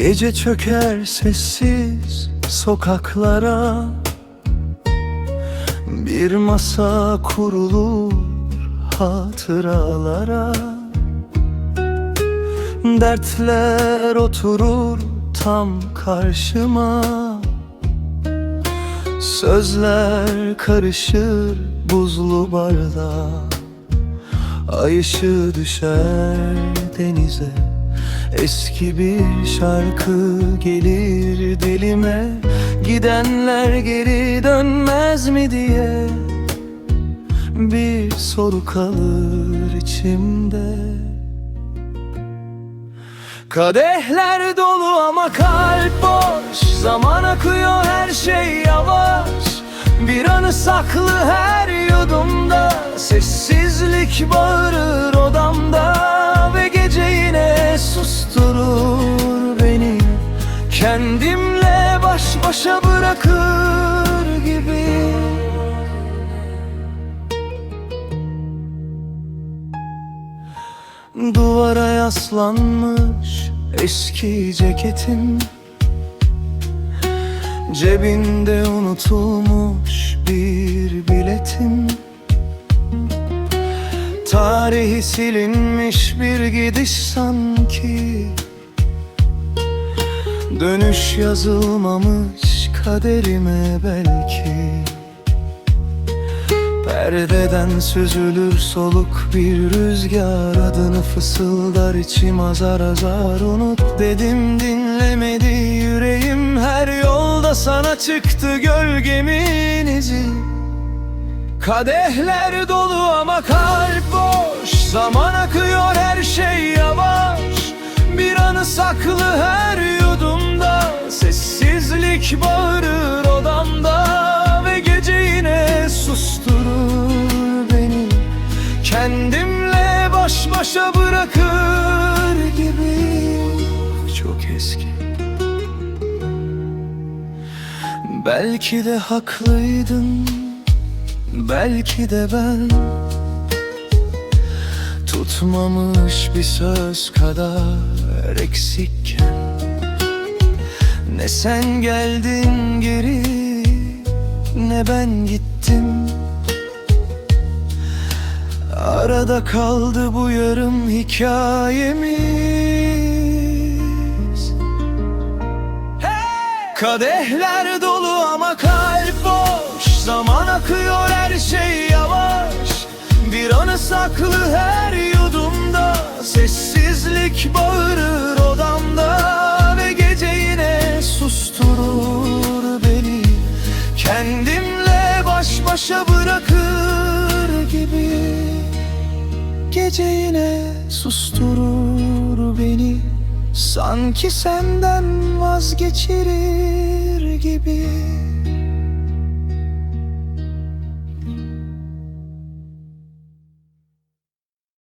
Gece çöker sessiz sokaklara, bir masa kurulur hatıralara. Dertler oturur tam karşıma, sözler karışır buzlu bardağa. Ay ışığı düşer denize, eski bir şarkı gelir dilime. Gidenler geri dönmez mi diye bir soru kalır içimde. Kadehler dolu ama kalp boş, zaman akıyor her şey yavaş. Bir anı saklı her yudumda, sessizlik bağırır odamda. Ve gece yine susturur beni, kendimle baş başa bırakır gibi. Duvara yaslanmış eski ceketim, cebinde unutulmuş bir biletim. Tarihi silinmiş bir gidiş sanki, dönüş yazılmamış kaderime belki. Perdeden süzülür soluk bir rüzgar, adını fısıldar içim azar azar. Unut dedim dinlemedi yüreğim, her yolda sana çıktı gölgemin izi. Kadehler dolu ama kalp boş, zaman akıyor her şey yavaş. Bir anı saklı her yudumda, sessizlik bağırır odamda. Ve gece yine susturur beni, kendimle baş başa bırakır gibi. Çok eski. Belki de haklıydın, belki de ben tutmamış bir söz kadar eksikken. Ne sen geldin geri, ne ben gittim. Arada kaldı bu yarım hikayemiz. Kadehler dolu ama kalp boş, zaman akıyor her şey yavaş. Bir anı saklı her yudumda, sessizlik bağırır odamda. Ve gece yine susturur beni, kendimle baş başa bırakır gibi. Gece yine susturur beni, sanki senden vazgeçirir gibi.